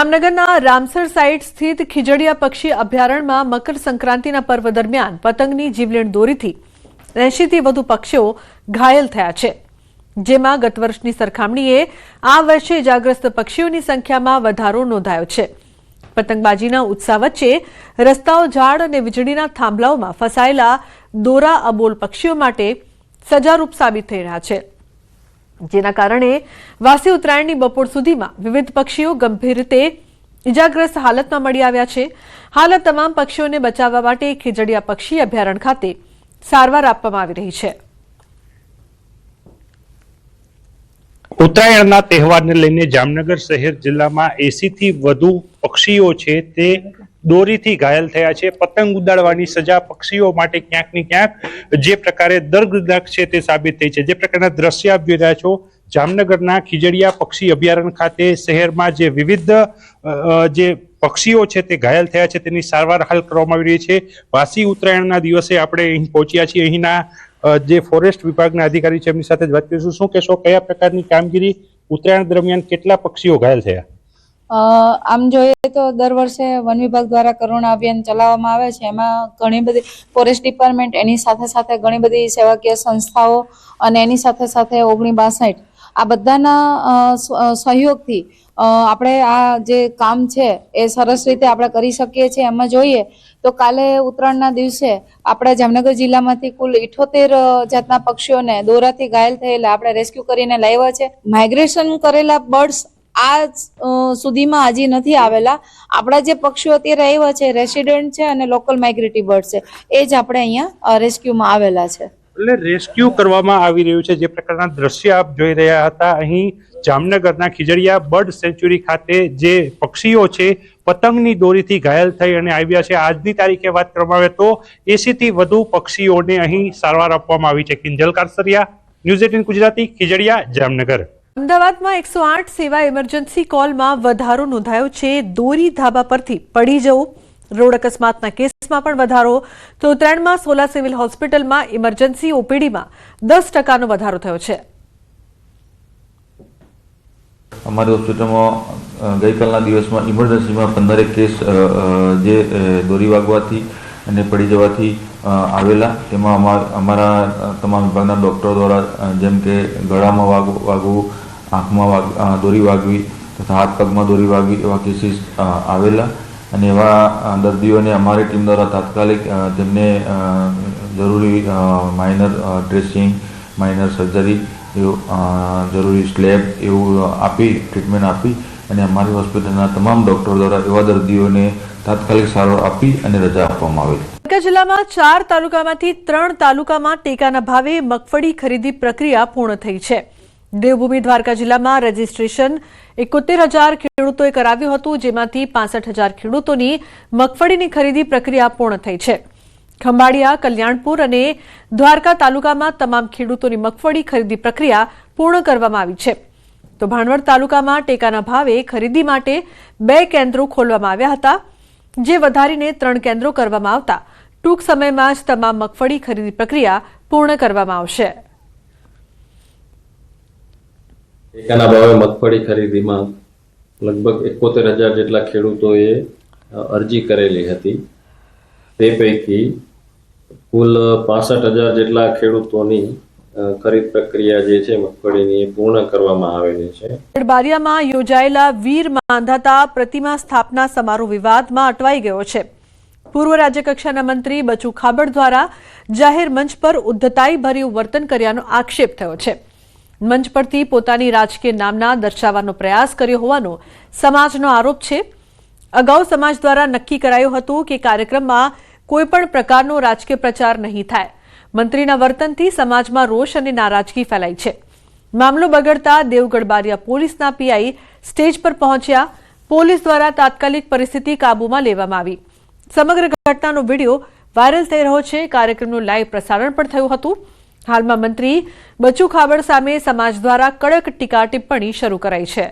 જામનગરના Ramsar site સ્થિત ખીજડીયા પક્ષી અભયારણ્યમાં મકર સંક્રાંતિના પર્વ દરમિયાન પતંગની જીવલેણ દોરીથી 80 થી વધુ પક્ષીઓ ઘાયલ થયા છે, જેમાં ગત વર્ષની સરખામણીએ આ વર્ષે ઇજાગ્રસ્ત પક્ષીઓની સંખ્યામાં વધારો નોંધાયો છે। પતંગબાજીના ઉત્સાહ વચ્ચે રસ્તાઓ, ઝાડ અને વીજળીના થાંભલાઓમાં ફસાયેલા દોરા અબોલ પક્ષીઓ માટે સજારૂપ સાબિત થઈ રહ્યા છે, જેના કારણે વાસી ઉત્તરાયણની બપોર સુધીમાં વિવિધ પક્ષીઓ ગંભીર રીતે ઇજાગ્રસ્ત હાલતમાં મળી આવ્યા છે। હાલ તમામ પક્ષીઓને બચાવવા માટે ખીજડીયા પક્ષી અભયારણ્ય ખાતે સારવાર આપવામાં આવી રહી છે। ઉત્તરાયણના તહેવારને લઈને જામનગર શહેર જિલ્લામાં 80 થી વધુ પક્ષીઓ છે તે દોરીથી ઘાયલ થયા છે। પતંગ ઉડાડવાની સજા પક્ષીઓ માટે ક્યાંક ને ક્યાંક જે પ્રકારે દર્દનાક છે તે સાબિત થઈ છે। જે પ્રકારના દ્રશ્ય આપ જોઈ રહ્યા છો, જામનગરના ખીજડીયા પક્ષી અભયારણ્ય ખાતે શહેરમાં જે વિવિધ જે પક્ષીઓ છે તે ઘાયલ થયા છે તેની સારવાર હાલ કરવામાં આવી રહી છે। વાસી ઉત્તરાયણના દિવસે આપણે અહીં પહોંચ્યા છીએ। અહીંના જે ફોરેસ્ટ વિભાગના અધિકારી છે એમની સાથે જ વાત કરીશું। શું કહેશો, કયા પ્રકારની કામગીરી, ઉત્તરાયણ દરમિયાન કેટલા પક્ષીઓ ઘાયલ થયા? આમ જોઈએ તો દર વર્ષે વન વિભાગ દ્વારા કરુણા અભિયાન ચલાવવામાં આવે છે। એમાં ઘણી બધી ફોરેસ્ટ ડિપાર્ટમેન્ટ, એની સાથે સાથે ઘણી બધી સેવાકીય સંસ્થાઓ અને એની સાથે સાથે 1962 આ બધાના સહયોગથી આપણે આ જે કામ છે એ સરસ રીતે આપણે કરી શકીએ છીએ। એમાં જોઈએ તો કાલે ઉત્તરાયણના દિવસે આપણે જામનગર જિલ્લામાંથી કુલ 78 જાતના પક્ષીઓને દોરાથી ઘાયલ થયેલા આપણે રેસ્ક્યુ કરીને લાવ્યા છે। માઇગ્રેશન કરેલા બર્ડ્સ આજ સુધીમાં હજી નથી આવેલા। આપણા જે પક્ષીઓ અત્યારે આવ્યા છે રેસિડેન્ટ છે અને લોકલ માઇગ્રેટરી બર્ડ છે, એ જ આપણે અહીંયા રેસ્ક્યુમાં આવેલા છે। એટલે રેસ્ક્યુ કરવામાં આવી રહ્યું છે। જે પ્રકારના દ્રશ્ય આપ જોઈ રહ્યા હતા, અહીં જામનગરના ખીજડીયા બર્ડ સેન્ચ્યુરી ખાતે જે પક્ષીઓ છે પતંગની દોરીથી ઘાયલ થઈ અને આવ્યા છે। આજની તારીખે વાત કરવામાં આવે તો 80 થી વધુ પક્ષીઓને અહીં સારવાર આપવામાં આવી છે। કિંજલ કારસરિયા, ન્યૂઝ 18 ગુજરાતી, ખીજડીયા, જામનગર। અમદાવાદમાં 108 સેવા ઇમરજન્સી કોલમાં વધારો નોંધાયો છે। દોરી ધાબા પરથી પડી જવું, રોડ અકસ્માતના કેસમાં પણ વધારો, તો ઉત્તરાયણમાં સોલા સિવિલ હોસ્પિટલમાં ઇમરજન્સી ઓપીડીમાં 10% વધારો થયો છે। અમારી હોસ્પિટલમાં ગઈકાલના દિવસમાં ઇમરજન્સીમાં 15 કેસ જે દોરી વાગવાથી અને પડી જવાથી આવેલા, તેમાં અમારા તમામ વિભાગના ડૉક્ટરો દ્વારા જેમ કે ગળામાં વાગવું, આંખમાં દોરી વાગવી તથા હાથ પગમાં દોરી વાગવી એવા કેસીસ આવેલા, અને એવા દર્દીઓને અમારી ટીમ દ્વારા તાત્કાલિક તેમને જરૂરી માઇનર ડ્રેસિંગ, માઇનર સર્જરી એવું જરૂરી સ્લેબ એવું આપી ટ્રીટમેન્ટ આપી અને અમારી હોસ્પિટલના તમામ ડૉક્ટરો દ્વારા એવા દર્દીઓને તાત્કાલિક સારવાર આપી અને રજા આપવામાં આવેલી। દ્વારકા જિલ્લામાં 4 તાલુકામાંથી 3 તાલુકામાં ટેકાના ભાવે મગફળી ખરીદી પ્રક્રિયા પૂર્ણ થઈ છે। દેવભૂમિ દ્વારકા જિલ્લામાં રજીસ્ટ્રેશન 71,000 ખેડૂતોએ કરાવ્યું હતું, જેમાંથી 65,000 ખેડૂતોની મગફળીની ખરીદી પ્રક્રિયા પૂર્ણ થઈ છે। ખંભાળિયા, કલ્યાણપુર અને દ્વારકા તાલુકામાં તમામ ખેડૂતોની મગફળી ખરીદી પ્રક્રિયા પૂર્ણ કરવામાં આવી છે। તો ભાણવડ તાલુકામાં ટેકાના ભાવે ખરીદી માટે 2 કેન્દ્રો ખોલવામાં આવ્યા હતા, જે વધારીને 3 કેન્દ્રો કરવામાં આવતા ટૂંક સમયમાં જ તમામ મગફળી ખરીદી પ્રક્રિયા પૂર્ણ કરવામાં આવશે। ટેકાના ભાવે મગફળી ખરીદીમાં લગભગ 71,000 જેટલા ખેડૂતોએ અરજી કરેલી હતી। તે પૈકી કુલ 65,000 જેટલા ખેડૂતોની ખરીદ પ્રક્રિયા જે છે મગફળીની એ પૂર્ણ કરવામાં આવેલી છે। ગડબારિયામાં યોજાયેલા વીર માંધાતા પ્રતિમા સ્થાપના સમારોહ વિવાદમાં અટવાઈ ગયો છે। પૂર્વ રાજ્યકક્ષાના મંત્રી બચુ ખાબડ દ્વારા જાહેર મંચ પર ઉદ્ધતાઈ ભર્યું વર્તન કર્યાનો આક્ષેપ થયો છે। મંચ પરથી પોતાની રાજકીય નામના દર્શાવવાનો પ્રયાસ કર્યો હોવાનો સમાજનો આરોપ છે। અગાઉ સમાજ દ્વારા નક્કી કરાયું હતું કે કાર્યક્રમમાં કોઈ પણ પ્રકારનો રાજકીય પ્રચાર નહીં થાય। મંત્રીના વર્તનથી સમાજમાં રોષ અને નારાજગી ફેલાઈ છે। મામલો બગડતા દેવગઢ બારિયા પોલીસના પીઆઈ સ્ટેજ પર પહોંચ્યા। પોલીસ દ્વારા તાત્કાલિક પરિસ્થિતિ કાબૂમાં લેવામાં આવી। સમગ્ર ઘટનાનો વિડીયો વાયરલ થઈ રહ્યો છે। કાર્યક્રમનું લાઈવ પ્રસારણ પણ થયું હતું। હાલમાં મંત્રી બચુ ખાબડ સામે સમાજ દ્વારા કડક ટીકા ટિપ્પણી શરૂ કરાઈ છે।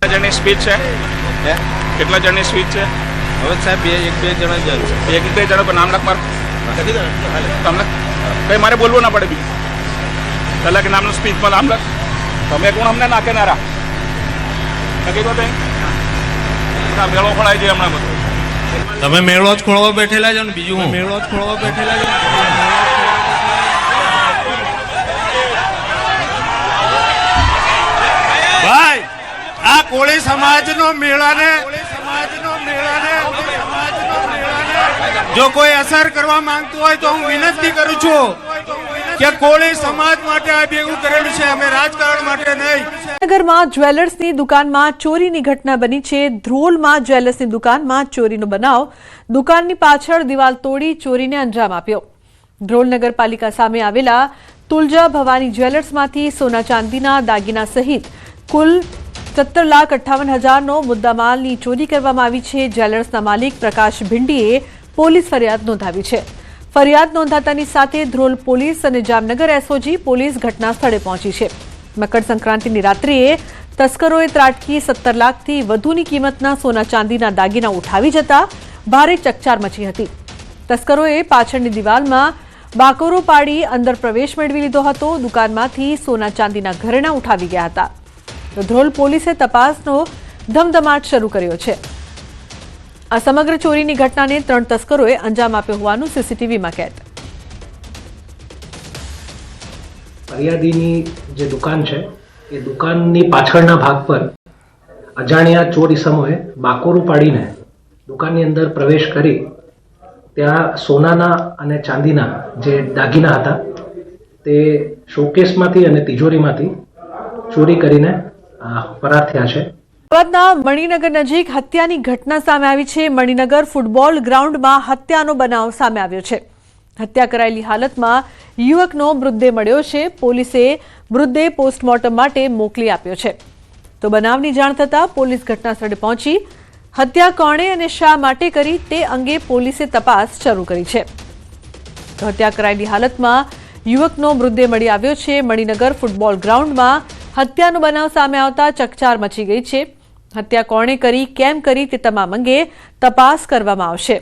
કેટલા જણની સ્પીચ છે? હવે સાહેબ 1-2 જણા જ છે। 1-2 જણા પર નામ લખ માર તમને કઈ મારે બોલવું ના પડે બીજું પહેલા કે નામનું સ્પીચમાં નામ લખ। તમે કોણ અમને નાખેનારા નક્કી તો મેળો ખોલાય છે હમણાં બધું. તમે મેળો જ ખોળવા બેઠેલા છો ને બીજું હું મેળો જ ખોળવા બેઠેલા છો. ભાઈ આ કોળી સમાજનો મેળાને જો કોઈ અસર કરવા માંગતું હોય તો હું વિનંતી કરું છું કે કોળી સમાજ માટે આ ભેગું કરેલું છે, અમે રાજકારણ માટે નહીં. નગરમાં જ્વેલર્સની દુકાનમાં ચોરીની ઘટના બની છે. ધ્રોલમાં જ્વેલર્સની દુકાનમાં ચોરીનો બનાવ. દુકાનની પાછળ દિવાલ તોડી ચોરીને અંજામ આપ્યો. ધ્રોલ નગરપાલિકા સામે આવેલા તુલજા ભવાની જ્વેલર્સમાંથી સોના ચાંદીના દાગીના સહિત કુલ 17,58,000નો મુદ્દામાલની ચોરી કરવામાં આવી છે. જ્વેલર્સના માલિક પ્રકાશ ભિંડીએ પોલીસ ફરિયાદ નોંધાવી છે. ફરિયાદ નોંધાતાની સાથે ધ્રોલ પોલીસ અને જામનગર એસઓજી પોલીસ ઘટના સ્થળે પહોંચી છે. મકર સંક્રાંતિની રાત્રિએ તસ્કરોએ ત્રાટકી 17 લાખથી વધુની કિંમતના સોના ચાંદીના દાગીના ઉઠાવી જતા ભારે ચકચાર મચી હતી. તસ્કરોએ પાછળની દિવાલમાં બાકોરો પાડી અંદર પ્રવેશ મેળવી લીધો હતો. દુકાનમાંથી સોના ચાંદીના ઘરેણાં ઉઠાવી ગયા હતા. તો ધ્રોલ પોલીસે તપાસનો ધમધમાટ શરૂ કર્યો છે. આ સમગ્ર ચોરીની ઘટનાને 3 તસ્કરોએ અંજામ આપ્યો હોવાનું સીસીટીવીમાં કેદ. ફરિયાદીની જે દુકાન છે એ દુકાનની પાછળના ભાગ પર અજાણ્યા ચોર ઈસમોએ બાકોરું પાડીને દુકાનની અંદર પ્રવેશ કરી ત્યાં સોનાના અને ચાંદીના જે દાગીના હતા તે શોકેસમાંથી અને તિજોરીમાંથી ચોરી કરીને ફરાર થયા છે. અમદાવાદના મણિનગર નજીક હત્યાની ઘટના સામે આવી છે. મણિનગર ફૂટબોલ ગ્રાઉન્ડમાં હત્યાનો બનાવ સામે આવ્યો છે. હત્યા કરાયેલી હાલતમાં યુવકનો મૃતદેહ મળ્યો છે. પોલીસે મૃતદેહ પોસ્ટમોર્ટમ માટે મોકલી આપ્યો છે. તો બનાવની જાણ થતાં પોલીસ ઘટના સ્થળે પહોંચી હત્યા કોણે અને શા માટે કરી તે અંગે પોલીસે તપાસ શરૂ કરી છે. તો હત્યા કરાયેલી હાલતમાં યુવકનો મૃતદેહ મળી આવ્યો છે. મણિનગર ફૂટબોલ ગ્રાઉન્ડમાં હત્યાનો બનાવ સામે આવતા ચકચાર મચી ગઈ છે. હત્યા કોણે કરી, કેમ કરી તે તમામ અંગે તપાસ કરવામાં આવશે.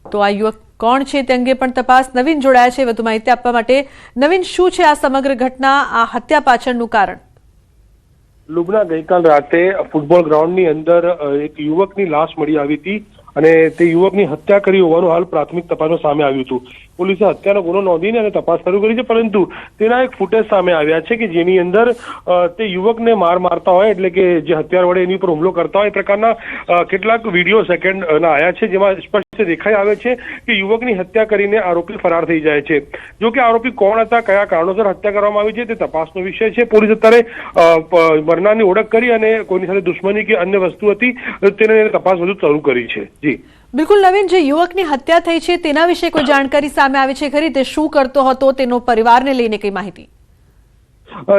તો આ યુવક કોણ છે તે અંગે પણ તપાસ. નવીન જોડાયા છે વધુ માહિતી આપવા માટે. નવીન, શું છે આ સમગ્ર ઘટના, આ હત્યા પાછળનું કારણ? લુબના ગઈકાલ રાતે ફૂટબોલ ગ્રાઉન્ડની અંદર એક યુવકની લાશ મળી આવી હતી અને તે યુવકની હત્યા કરી હોવાનું હાલ પ્રાથમિક તપાસમાં સામે આવ્યું હતું. પોલીસે હત્યાનો ગુનો નોંધીને અને તપાસ શરૂ કરી છે, પરંતુ તેના એક ફૂટેજ સામે આવ્યા છે કે જેની અંદર તે યુવકને મારતા હોય, એટલે કે જે હથિયાર વડે એની ઉપર હુમલો કરતા હોય એ પ્રકારના કેટલાક વિડીયો સેકન્ડના આવ્યા છે, જેમાં સ્પષ્ટ દેખાઈ આવે છે કે યુવકની હત્યા કરીને આરોપી ફરાર થઈ જાય છે. જો કે આરોપી કોણ હતા, કયા કારણોસર હત્યા કરવામાં આવી છે તે તપાસનો વિષય છે. પોલીસ અત્યારે મરનારની ઓળખ કરી અને કોઈની સાથે દુશ્મની કે અન્ય વસ્તુ હતી તેને તપાસ વધુ શરૂ કરી છે. જી બિલકુલ નવીન, જે યુવકની હત્યા થઈ છે તેના વિશે કોઈ જાણકારી સામે આવી છે ખરી? તે શું કરતો હતો, તેનો પરિવારને લઈને કઈ માહિતી?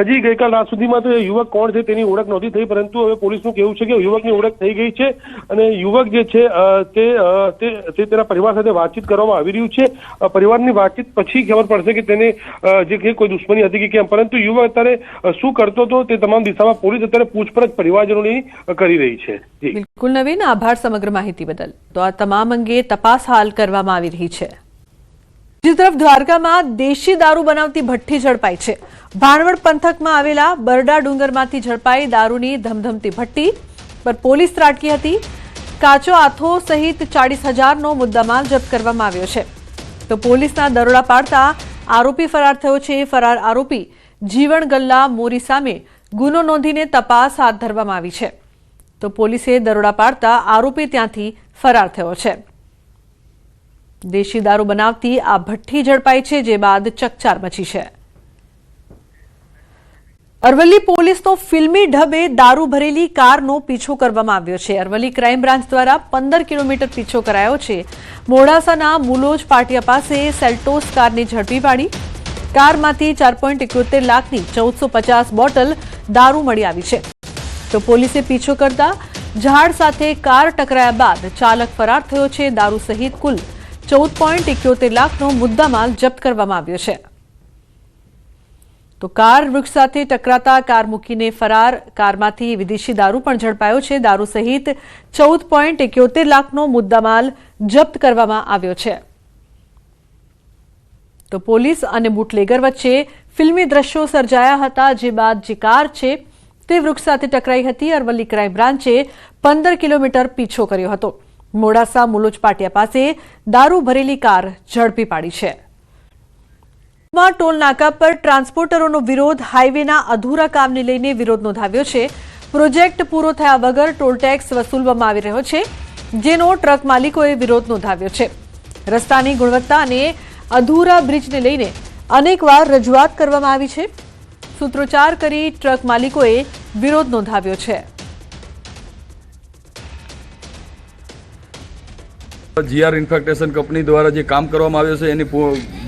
જી ગઈકાલ રાત સુધીમાં તો એ યુવક કોણ છે તેની ઓળખ નહોતી થઈ, પરંતુ હવે પોલીસનું કહેવું છે કે યુવકની ઓળખ થઈ ગઈ છે અને યુવક જે છે તે તેના પરિવાર સાથે વાતચીત કરવામાં આવી રહ્યું છે. પરિવારની વાતચીત પછી ખબર પડશે કે તેને જે કોઈ દુશ્મની હતી કે કેમ, પરંતુ યુવક અત્યારે શું કરતો હતો તે તમામ દિશામાં પોલીસ અત્યારે પૂછપરછ પરિવારજનોની કરી રહી છે. બિલકુલ નવીન, આભાર સમગ્ર માહિતી બદલ. તો આ તમામ અંગે તપાસ હાલ કરવામાં આવી રહી છે. બીજી તરફ દ્વારકામાં દેશી દારૂ બનાવતી ભઠ્ઠી ઝડપાઈ છે. ભાણવડ પંથકમાં આવેલા બરડા ડુંગરમાંથી ઝડપાઈ દારૂની ધમધમતી ભઠ્ઠી પર પોલીસ ત્રાટકી હતી. કાચો આથો સહિત 40,000નો મુદ્દામાલ જપ્ત કરવામાં આવ્યો છે. તો પોલીસના દરોડા પાડતા આરોપી ફરાર થયો છે. ફરાર આરોપી જીવણ ગલ્લા મોરી સામે ગુનો નોંધીને તપાસ હાથ ધરવામાં આવી છે. તો પોલીસે દરોડા પાડતા આરોપી ત્યાંથી ફરાર થયો છે. દેશી દારૂ બનાવતી આ ભઠ્ઠી ઝડપાઈ છે, જે બાદ ચકચાર મચી છે. અરવલ્લી પોલીસનો ફિલ્મી ઢબે દારૂ ભરેલી કારનો પીછો કરવામાં આવ્યો છે. અરવલ્લી ક્રાઇમ બ્રાન્ચ દ્વારા 15 કિલોમીટર પીછો કરાયો છે. મોડાસાના મુલોજ પાટિયા પાસે સેલ્ટોસ કારને ઝડપી પાડી. કારમાંથી 4.71 લાખની 1450 બોટલ દારૂ મળી આવી છે. તો પોલીસે પીછો કરતા ઝાડ સાથે કાર ટકરાયા બાદ ચાલક ફરાર થયો છે. દારૂ સહિત કુલ 14.71 લાખનો મુદ્દામાલ જપ્ત કરવામાં આવ્યો છે. તો કાર વૃક્ષ સાથે ટકરાતા કાર મૂકીને ફરાર. કારમાંથી વિદેશી દારૂ પણ ઝડપાયો છે. દારૂ સહિત 14.71 લાખનો મુદ્દામાલ જપ્ત કરવામાં આવ્યો છે. તો પોલીસ અને બુટલેગર વચ્ચે ફિલ્મી દ્રશ્યો સર્જાયા હતા, જે બાદ જે કાર છે તે વૃક્ષ સાથે ટકરાઈ હતી. અરવલ્લી ક્રાઇમ બ્રાન્ચે 15 કિલોમીટર પીછો કર્યો હતો. મોડાસા મુલોજ પાટિયા પાસે દારૂ ભરેલી કાર ઝડપી પાડી છે. ટોલ નાકા પર ટ્રાન્સપોર્ટરોનો વિરોધ. હાઈવેના અધૂરા કામને લઈને વિરોધ નોંધાવ્યો છે. પ્રોજેક્ટ પૂરો થયા વગર ટોલ ટેક્સ વસૂલવામાં આવી રહ્યો છે, જેનો ટ્રક માલિકોએ વિરોધ નોંધાવ્યો છે. રસ્તાની ગુણવત્તા અને અધૂરા બ્રિજને લઈને અનેકવાર રજૂઆત કરવામાં આવી છે. સૂત્રોચ્ચાર કરી ટ્રક માલિકોએ વિરોધ નોંધાવ્યો છે. જીઆર ઇન્ફ્રાસ્ટ્રક્ચર કંપની દ્વારા જે કામ કરવામાં આવ્યું છે એની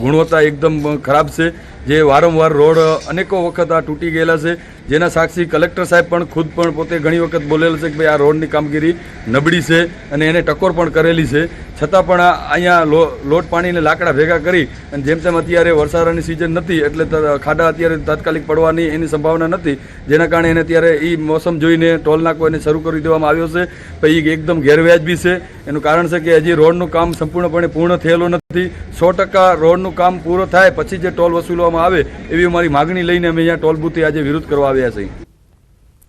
ગુણવત્તા એકદમ ખરાબ છે. જે વારંવાર રોડ અનેકો વખત આ તૂટી ગયેલા છે, જેના સાક્ષી કલેક્ટર સાહેબ પણ ખુદ પણ પોતે ઘણી વખત બોલેલ છે કે ભાઈ આ રોડની કામગીરી નબળી છે અને એને ટકોર પણ કરેલી છે. છતાં પણ અહીંયા લોટ પાણીને લાકડા ભેગા કરી અને જેમ તેમ અત્યારે વરસાદની સિઝન નથી એટલે ખાડા અત્યારે તાત્કાલિક પડવાની એની સંભાવના નથી, જેના કારણે એને અત્યારે એ મોસમ જોઈને ટોલ નાકો એને શરૂ કરી દેવામાં આવ્યો છે. પછી એકદમ ગેરવ્યાજબી છે. એનું કારણ છે કે હજી રોડનું કામ સંપૂર્ણપણે પૂર્ણ થયેલું નથી. 100% રોડનું કામ પૂરો થાય પછી જે ટોલ વસૂલવામાં આવે એવી અમારી માગણી લઈને અમે અહીંયા ટોલ બૂથે આજે વિરોધ કરવા આવ્યા છીએ.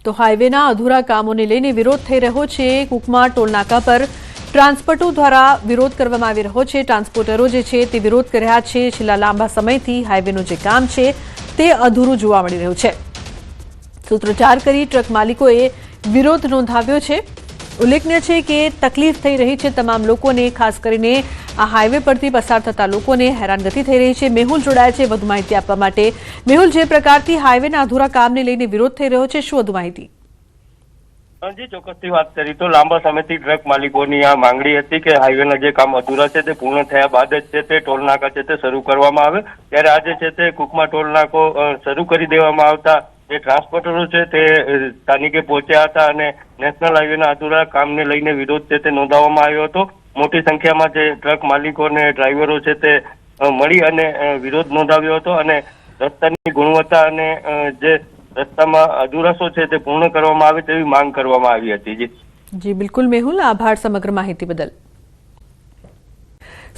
તો હાઈવેના અધૂરા કામોને લઈને વિરોધ થઈ રહ્યો છે. કુકમા ટોલ નાકા પર ટ્રાન્સપોર્ટરો દ્વારા વિરોધ કરવામાં આવી રહ્યો છે. ટ્રાન્સપોર્ટરો જે છે તે વિરોધ કરી રહ્યા છે. છેલ્લા લાંબા સમયથી હાઈવેનું જે કામ છે તે અધૂરું જોવા મળી રહ્યું છે. સૂત્રોચ્ચાર કરી ટ્રક માલિકોએ વિરોધ નોંધાવ્યો છે. ઉલ્લેખનીય છે કે તકલીફ થઈ રહી છે તમામ લોકોને, ખાસ કરીને આ હાઈવે પરથી પસાર થતા લોકોને હેરાનગતિ થઈ રહી છે. મેહુલ જોડાયા છે વધુ માહિતી આપવા માટે. મેહુલ, જે પ્રકારથી હાઈવેના અધૂરા કામને લઈને વિરોધ થઈ રહ્યો છે, શું વધુ માહિતી? જી, ચોક્કસથી વાત કરી તો લાંબા સમયથી ટ્રક માલિકોની આ માંગણી હતી કે હાઈવેના જે કામ અધૂરા છે તે પૂર્ણ થયા બાદ જ છે તે ટોલ નાકા છે તે શરૂ કરવામાં આવે. ત્યારે આજે છે તે કુકમા ટોલ નાકો શરૂ કરી દેવામાં આવતા જે ટ્રાન્સપોર્ટરો છે તે સ્થાનિકે પહોંચ્યા હતા અને નેશનલ હાઈવેના અધૂરા કામને લઈને વિરોધ છે તે નોંધાવવામાં આવ્યો હતો. મોટી સંખ્યામાં જે ટ્રક માલિકો અને ડ્રાઈવરો છે તે મળી અને વિરોધ નોંધાવ્યો હતો અને રસ્તાની ગુણવત્તા અને જે રસ્તામાં અધૂરાશો છે તે પૂર્ણ કરવામાં આવે તેવી માંગ કરવામાં આવી હતી. જી બિલકુલ મેહુલ, આભાર સમગ્ર માહિતી બદલ.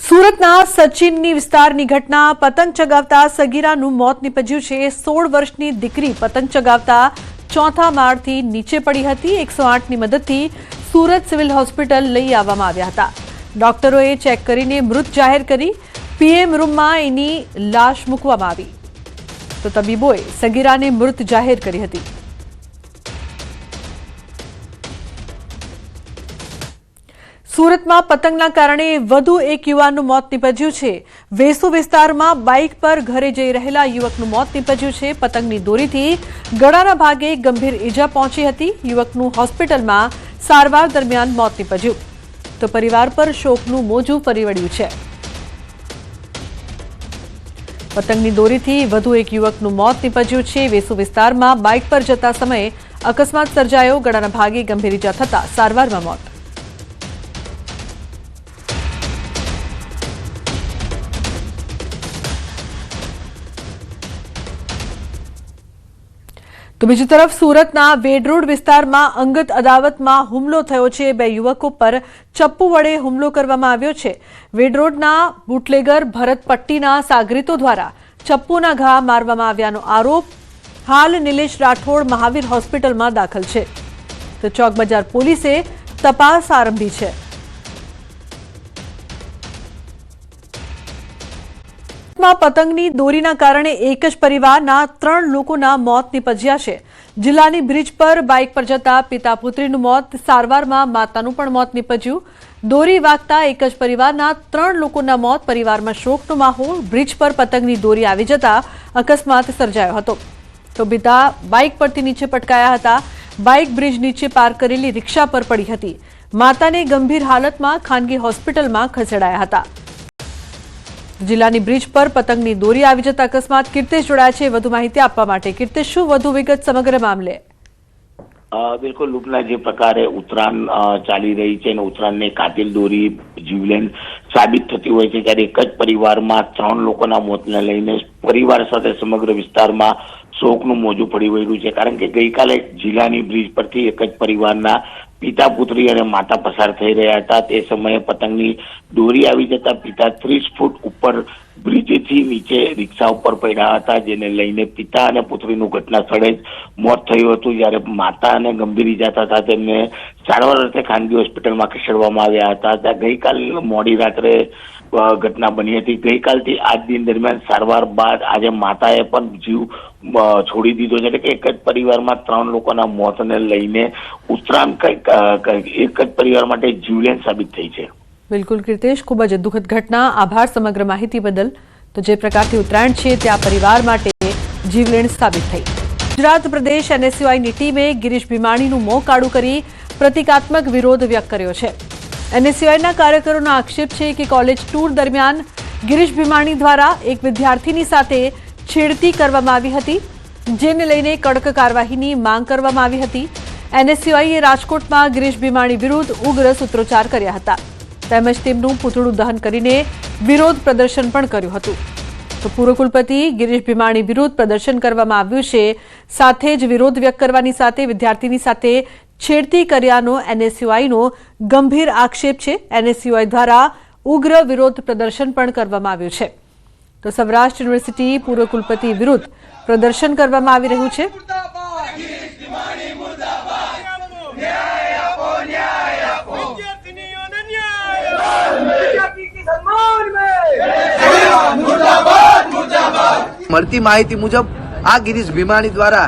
સુરતના સચિનની વિસ્તારની ઘટના. પતંગ ચગાવતા સગીરાનું મોત નીપજ્યું છે. 16 વર્ષની દીકરી પતંગ ચગાવતા ચોથા માળથી નીચે પડી હતી. 108ની મદદથી સુરત સિવિલ હોસ્પિટલ લઈ આવવામાં આવ્યા હતા. ડોક્ટરોએ ચેક કરીને મૃત જાહેર કરી. પીએમ રૂમમાં એની લાશ મૂકવામાં આવી તો તબીબોએ સગીરાને મૃત જાહેર કરી હતી. સુરતમાં પતંગના કારણે વધુ એક યુવાનનું મોત નીપજ્યું છે. વેસુ વિસ્તારમાં બાઇક પર ઘરે જઈ રહેલા યુવકનું મોત નીપજ્યું છે. પતંગની દોરીથી ગળાના ભાગે ગંભીર ઈજા પહોંચી હતી. યુવકનું હોસ્પિટલમાં સારવાર દરમિયાન મોત નીપજ્યું તો પરિવાર પર શોકનું મોજું ફરી વળ્યું છે. પતંગની દોરીથી વધુ એક યુવકનું મોત નીપજ્યું છે. વેસુ વિસ્તારમાં બાઇક પર જતા સમયે અકસ્માત સર્જાયો. ગળાના ભાગે ગંભીર ઈજા થતા સારવારમાં મોત. તો બીજી તરફ સુરતના વેડરોડ વિસ્તારમાં અંગત અદાવતમાં હુમલો થયો છે. 2 યુવકો પર ચપ્પુ વડે હુમલો કરવામાં આવ્યો છે. વેડરોડના બુટલેગર ભરત પટ્ટીના સાગરીતો દ્વારા ચપ્પુના ઘા મારવામાં આવ્યાનો આરોપ. હાલ નિલેશ રાઠોડ મહાવીર હોસ્પિટલમાં દાખલ છે તો ચોક બજાર પોલીસે તપાસ આરંભી છે. પતંગની દોરીના કારણે એક જ પરિવારના 3 લોકોના મોત નીપજ્યા છે. જિલ્લાની બ્રિજ પર બાઇક પર જતા પિતા પુત્રીનું મોત, સારવારમાં માતાનું પણ મોત નીપજ્યું. દોરી વાગતા એક જ પરિવારના 3 લોકોના મોત. પરિવારમાં શોકનો માહોલ. બ્રિજ પર પતંગની દોરી આવી જતા અકસ્માત સર્જાયો હતો તો પિતા બાઇક પરથી નીચે પટકાયા હતા. બાઇક બ્રિજ નીચે પાર્ક કરેલી રિક્ષા પર પડી હતી. માતાને ગંભીર હાલતમાં ખાનગી હોસ્પિટલમાં ખસેડાયા હતા. જિલ્લાની બ્રિજ પર પતંગની દોરી આવી જતા અકસ્માત. કીર્તિશ જોડાયા છે વધુ માહિતી આપવા માટે. કીર્તિશ, શું વધુ વિગત સમગ્ર મામલે? બિલકુલ લુપના, જે પ્રકારે ઉત્તરાયણ ચાલી રહી છે અને ઉત્તરાયણને કાતિલ દોરી જીવલેણ સાબિત થતી હોય છે ત્યારે એક જ પરિવારમાં 3 લોકોના મોતને લઈને પરિવાર સાથે સમગ્ર વિસ્તારમાં શોકનું મોજું પડી વળ્યું છે. કારણ કે ગઈકાલે જિલ્લાની બ્રિજ પરથી એક જ પરિવારના પિતા પુત્રી અને માતા પસાર થઈ રહ્યા હતા. તે સમયે પતંગની દોરી આવી જતા પિતા 30 ફૂટ ઉપર બ્રિજથી નીચે રિક્ષા ઉપર પડ્યા હતા, જેને લઈને પિતા અને પુત્રીનું ઘટના સ્થળે જ મોત થયું હતું. જ્યારે માતાને ગંભીર ઈજા થતા તેમને સારવાર અર્થે ખાનગી હોસ્પિટલમાં ખસેડવામાં આવ્યા હતા. ત્યાં ગઈકાલે મોડી રાત્રે ઘટના બની હતી. ગઈકાલથી આજ દિન દરમિયાન સારવાર બાદ આજે માતાએ પણ જીવ છોડી દીધો છે. એટલે કે એક જ પરિવારમાં 3 લોકોના મોતને લઈને ઉત્તરાયણ એક જ પરિવાર માટે જીવલેણ સાબિત થઈ છે. બિલકુલ કીર્તેશ, ખૂબ જ દુઃખદ ઘટના. આભાર સમગ્ર માહિતી બદલ. તો જે પ્રકારથી ઉત્તરાયણ છે તે આ પરિવાર માટે જીવલેણ સાબિત થઈ. ગુજરાત પ્રદેશ NSUIની ટીમે ગિરીશ ભીમાણીનું મોં કાળું કરી પ્રતિકાત્મક વિરોધ વ્યક્ત કર્યો છે. NSUIના કાર્યકરોનો આક્ષેપ છે કે કોલેજ ટૂર દરમિયાન ગિરીશ ભીમાણી દ્વારા એક વિદ્યાર્થીની સાથે છેડતી કરવામાં આવી હતી, જેને લઈને કડક કાર્યવાહીની માંગ કરવામાં આવી હતી. NSUIએ રાજકોટમાં ગિરીશ ભીમાણી વિરુદ્ધ ઉગ્ર સૂત્રોચ્ચાર કર્યા હતા, તેમજ તેમનું પૂતળું દહન કરીને વિરોધ પ્રદર્શન પણ કર્યું હતું. તો પૂર્વ કુલપતિ ગિરીશ ભીમાણી વિરુદ્ધ પ્રદર્શન કરવામાં આવ્યું છે. સાથે જ વિરોધ વ્યક્ત કરવાની સાથે વિદ્યાર્થીની સાથે છેડતી કર્યાનો NSUIનો ગંભીર આક્ષેપ છે. NSUI દ્વારા ઉગ્ર વિરોધ પ્રદર્શન પણ કરવામાં આવ્યું છે. તો સૌરાષ્ટ્ર યુનિવર્સિટી પૂર્વ કુલપતિ વિરુદ્ધ પ્રદર્શન કરવામાં આવી રહ્યું છે. મળતી માહિતી મુજબ આ ગિરીશ ભીમાણી દ્વારા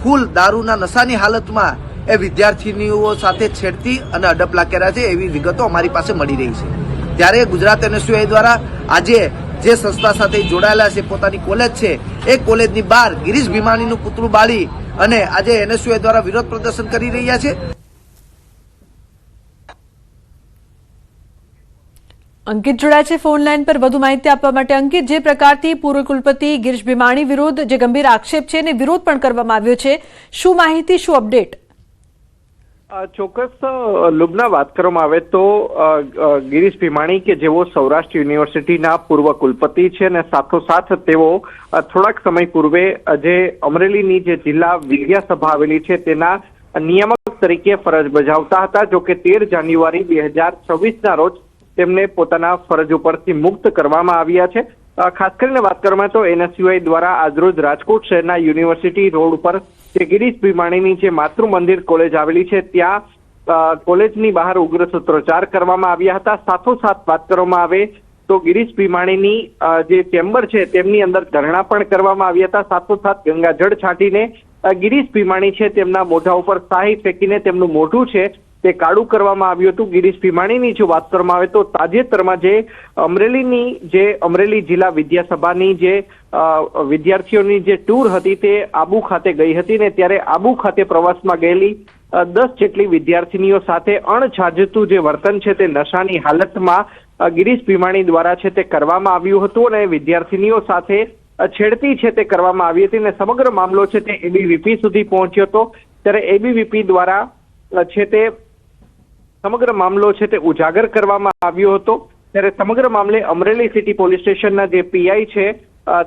ફૂલ દારૂના નશાની હાલતમાં એ વિદ્યાર્થીનીઓ સાથે છેડતી અને અડપલા કર્યા છે એવી વિગતો અમારી પાસે મળી રહી છે. ત્યારે ગુજરાત NSUI દ્વારા આજે જે સંસ્થા સાથે જોડાયેલા છે, પોતાની કોલેજ છે, એ કોલેજની બહાર ગિરીશ ભીમાણીનું પુતળું બાળી અને આજે NSUI દ્વારા વિરોધ પ્રદર્શન કરી રહ્યા છે. અંકિત જોડાય છે ફોન લાઈન પર વધુ માહિતી આપવા માટે. અંકિત, જે પ્રકારથી પૂર્વ કુલપતિ ગિરીશ ભીમાણી વિરુદ્ધ જે ગંભીર આક્ષેપ છે અને વિરોધ પણ કરવામાં આવ્યો છે, શું માહિતી, શું અપડેટ? ચોક્કસ લુબના વાત કરવામાં આવે તો ગિરીશ ભીમાણી કે જેઓ સૌરાષ્ટ્ર યુનિવર્સિટીના પૂર્વ કુલપતિ છે અને સાથોસાથ તેઓ થોડાક સમય પૂર્વે જે અમરેલીની જે જિલ્લા વિદ્યાસભા આવેલી છે તેના નિયામક તરીકે ફરજ બજાવતા હતા. જો કે 13 જાન્યુઆરી 2026ના રોજ તેમને પોતાના ફરજ ઉપરથી મુક્ત કરવામાં આવ્યા છે. ખાસ કરીને વાત કરવામાં તો NSUI દ્વારા આજરોજ રાજકોટ શહેરના યુનિવર્સિટી રોડ ઉપર જે ગિરીશ ભીમાણીની જે માતૃ મંદિર કોલેજ આવેલી છે ત્યાં કોલેજની બહાર ઉગ્ર સૂત્રોચ્ચાર કરવામાં આવ્યા હતા. સાથોસાથ વાત કરવામાં આવે તો ગિરીશ ભીમાણીની જે ચેમ્બર છે તેમની અંદર ધરણા પણ કરવામાં આવ્યા હતા. સાથોસાથ ગંગાજળ છાંટીને ગિરીશ ભીમાણી છે તેમના મોઢા ઉપર શાહી ફેંકીને તેમનું મોઢું છે તે કાળું કરવામાં આવ્યું હતું. ગિરીશ ભીમાણીની જો વાત કરવામાં આવે તો તાજેતરમાં જે અમરેલી જિલ્લા વિદ્યાસભાની જે વિદ્યાર્થીઓની જે ટૂર હતી તે આબુ ખાતે ગઈ હતી ને ત્યારે આબુ ખાતે પ્રવાસમાં ગયેલી 10 જેટલી વિદ્યાર્થીનીઓ સાથે અણછાજતું જે વર્તન છે તે નશાની હાલતમાં ગિરીશ ભીમાણી દ્વારા છે તે કરવામાં આવ્યું હતું અને વિદ્યાર્થીનીઓ સાથે છેડતી છે તે કરવામાં આવી હતી અને સમગ્ર મામલો છે તે ABVP સુધી પહોંચ્યો હતો. ત્યારે ABVP દ્વારા છે તે સમગ્ર મામલો છે તે ઉજાગર કરવામાં આવ્યો હતો. ત્યારે સમગ્ર મામલે અમરેલી સિટી પોલીસ સ્ટેશનના જે PI છે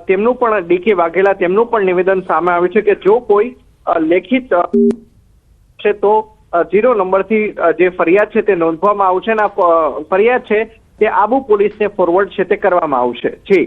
તેમનું પણ DK વાઘેલા તેમનું પણ નિવેદન સામે આવ્યું છે કે જો કોઈ લેખિત છે તો 0 નંબરથી જે ફરિયાદ છે તે નોંધવામાં આવશે અને ફરિયાદ છે તે આબુ પોલીસને ફોરવર્ડ છે તે કરવામાં આવશે. જી